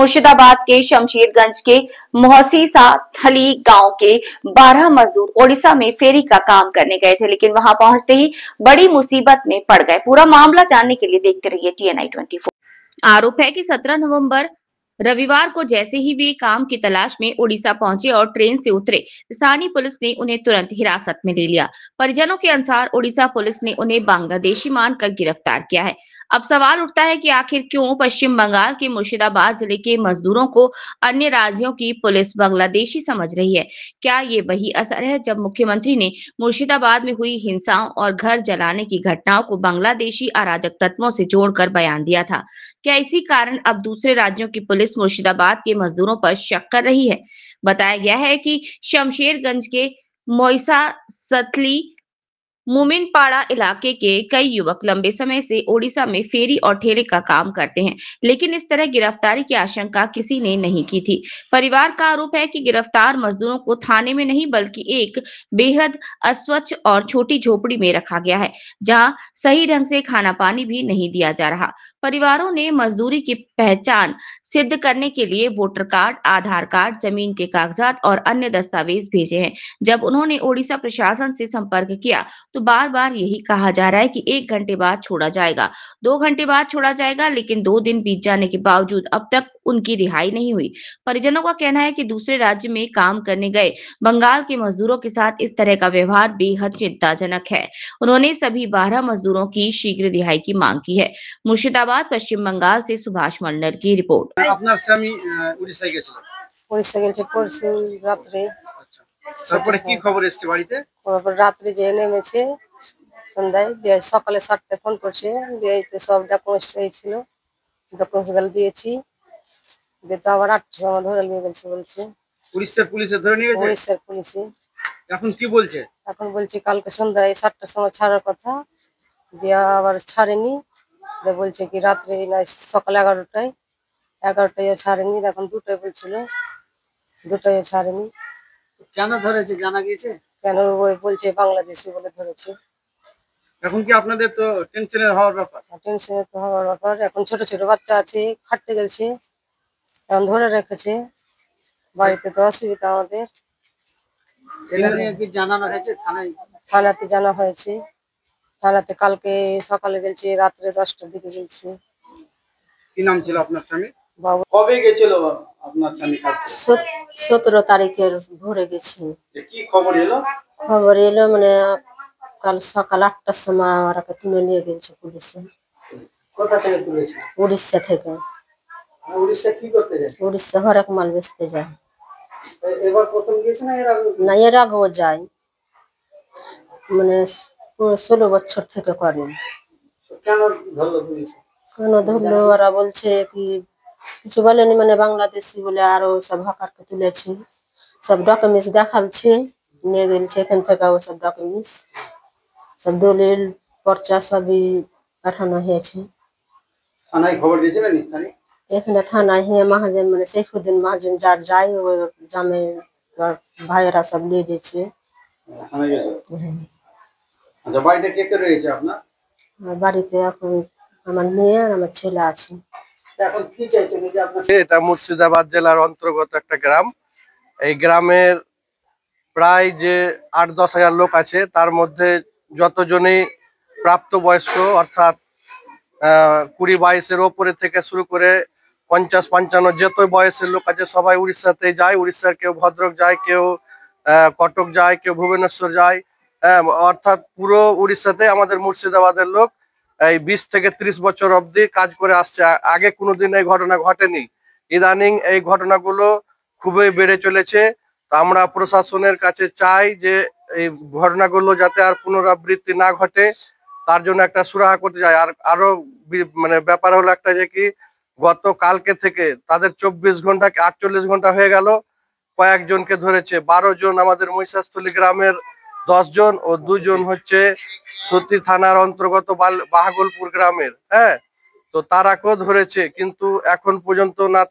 मुर्शिदाबाद के शमशेरगंज के मोहसीसा थली गांव के 12 मजदूर ओडिशा में फेरी का काम करने गए थे, लेकिन वहां पहुंचते ही बड़ी मुसीबत में पड़ गए। पूरा मामला जानने के लिए देखते रहिए TNI 24। आरोप है कि 17 नवंबर रविवार को जैसे ही वे काम की तलाश में उड़ीसा पहुंचे और ट्रेन से उतरे, स्थानीय पुलिस ने उन्हें तुरंत हिरासत में ले लिया। परिजनों के अनुसार उड़ीसा पुलिस ने उन्हें बांग्लादेशी मानकर गिरफ्तार किया है। अब सवाल उठता है कि आखिर क्यों पश्चिम बंगाल के मुर्शिदाबाद जिले के मजदूरों को अन्य राज्यों की पुलिस बांग्लादेशी समझ रही है? क्या ये वही असर है जब मुख्यमंत्री ने मुर्शिदाबाद में हुई हिंसाओं और घर जलाने की घटनाओं को बांग्लादेशी अराजक तत्वों से जोड़कर बयान दिया था? क्या इसी कारण अब दूसरे राज्यों की पुलिस मुर्शिदाबाद के मजदूरों पर शक कर रही है? बताया गया है कि शमशेरगंज के मोइसा सतली मोमिनपाड़ा इलाके के कई युवक लंबे समय से ओडिशा में फेरी और ठेले का काम करते हैं, लेकिन इस तरह गिरफ्तारी की आशंका किसी ने नहीं की थी। परिवार का आरोप है कि गिरफ्तार मजदूरों को थाने में नहीं बल्कि एक बेहद अस्वच्छ और छोटी झोपड़ी में रखा गया है, जहां सही ढंग से खाना पानी भी नहीं दिया जा रहा। परिवारों ने मजदूरी की पहचान सिद्ध करने के लिए वोटर कार्ड, आधार कार्ड, जमीन के कागजात और अन्य दस्तावेज भेजे हैं। जब उन्होंने ओडिशा प्रशासन से संपर्क किया तो बार बार यही कहा जा रहा है कि 1 घंटे बाद छोड़ा जाएगा, 2 घंटे बाद छोड़ा जाएगा, लेकिन 2 दिन बीत जाने के बावजूद अब तक उनकी रिहाई नहीं हुई। परिजनों का कहना है कि दूसरे राज्य में काम करने गए बंगाल के मजदूरों के साथ इस तरह का व्यवहार बेहद चिंताजनक है। उन्होंने सभी 12 मजदूरों की शीघ्र रिहाई की मांग की है। मुर्शिदाबाद, पश्चिम बंगाल से सुभाष मल्लर की रिपोर्ट। আপনার স্বামী উড়িষ্যায় গেছিল? উড়িষ্যা গেছে পরশু রাত্রে। তারপরে কি খবর এসেছে বাড়িতে? তারপর রাত্রে যে নেমেছে সন্ধ্যায়, দিয়ে সকালে 7টায় ফোন করছে, দিয়ে তো সব ডকুমেন্টস হয়েছিল, ডকুমেন্টস গুলো দিয়েছি, দিয়ে তো আবার 8টার সময় ধরে নিয়ে গেছে বলছে। উড়িষ্যার পুলিশে ধরে নিয়ে গেছে? উড়িষ্যার পুলিশে। এখন কি বলছে? এখন বলছে কালকে সন্ধ্যায় 7টার সময় ছাড়ার কথা, দিয়ে আবার ছাড়েনি, দিয়ে বলছে কি রাত্রে না সকাল 11টায় ছাড়েনি, এখন 2টায় বলছিল, 2টায় ছাড়েনি। কেন ধরেছে জানা গিয়েছে? কেন ওই বলছে বাংলাদেশি বলে ধরেছে। এখন কি আপনাদের তো টেনশনের হওয়ার ব্যাপার? টেনশনের তো হওয়ার ব্যাপার। এখন ছোট ছোট বাচ্চা আছে, খাটতে গেছে, এখন ধরে রেখেছে। বাড়িতে তো অসুবিধা আমাদের। এটা নিয়ে কি জানানো হয়েছে থানায়? থানাতে জানা হয়েছে। থানাতে কালকে সকালে গেছে, রাত্রে 10টার দিকে গেছে। কি নাম ছিল আপনার স্বামী? বাবু। কবে গেছিল আপনার স্বামী কাছে? 17 তারিখের ভোরে গেছে। কি খবর এলো? খবর এলো মানে কাল সকাল 8টার সময় ওরাকে তুলে নিয়ে গেছে পুলিশে। কোথা থেকে তুলেছে? উড়িষ্যা থেকে। উড়িষ্যা কি করতে যায়? উড়িষ্যা হরেক মাল বেচতে যায়। এবার প্রথম গিয়েছে না এর আগে? না, এর আগেও যায়, মানে 16 বছর থেকে করে। কেন ধরলো পুলিশ? কেন ধরলো ওরা বলছে কি কিছু বলেনি, মানে বাংলাদেশি বলে আরো সব হকারকে তুলেছে, সব ডকুমেন্টস দেখালছে, নিয়ে গেছে এখান থেকে সব ডকুমেন্টস, সব দলিল পর্চা সবই পাঠানো হয়েছে। থানায় খবর দিয়েছিলেন? স্থানীয় এখানে থানায় হ্যাঁ মহাজন মানে সৈফুদ্দিন মহাজন যার যায় ওই জামে ভাইয়েরা সব নিয়ে যাচ্ছে। আচ্ছা, বাড়িতে কে কে রয়েছে আপনার? বাড়িতে এখন আমার মেয়ে আর আমার ছেলে আছে। এখন কি চাইছেন যে আপনার? এটা মুর্শিদাবাদ জেলার অন্তর্গত একটা গ্রাম। এই গ্রামের প্রায় যে 8-10 হাজার লোক আছে, তার মধ্যে যতজনই প্রাপ্তবয়স্ক অর্থাৎ 20-22-এর ওপরে থেকে শুরু করে 50-55 যত বয়সের লোক আছে সবাই উড়িষ্যাতে যায়। উড়িষ্যার কেউ ভদ্রক যায়, কেউ কটক যায়, কেউ ভুবনেশ্বর যায়, অর্থাৎ পুরো উড়িষ্যাতে আমাদের মুর্শিদাবাদের লোক এই 20 থেকে 30 বছর অবধি কাজ করে আসছে। আগে কোনোদিন এই ঘটনা ঘটেনি, ইদানিং এই ঘটনাগুলো খুবই বেড়ে চলেছে। তো আমরা প্রশাসনের কাছে চাই যে এই ঘটনাগুলো যাতে আর পুনরাবৃত্তি না ঘটে, তার জন্য একটা সুরাহা করতে চাই। আর আরো মানে ব্যাপার হলো একটা যে কি গত কালকে থেকে তাদের 24 ঘন্টা কি 48 ঘন্টা হয়ে গেল, কয়েকজনকে ধরেছে। 12 জন আমাদের মহিষাস্থলী গ্রামের 10 জন ও 2 জন হচ্ছে সতী থানার অন্তর্গত বাহাগলপুর গ্রামের। হ্যাঁ, তো তারাকেও ধরেছে, কিন্তু এখন পর্যন্ত না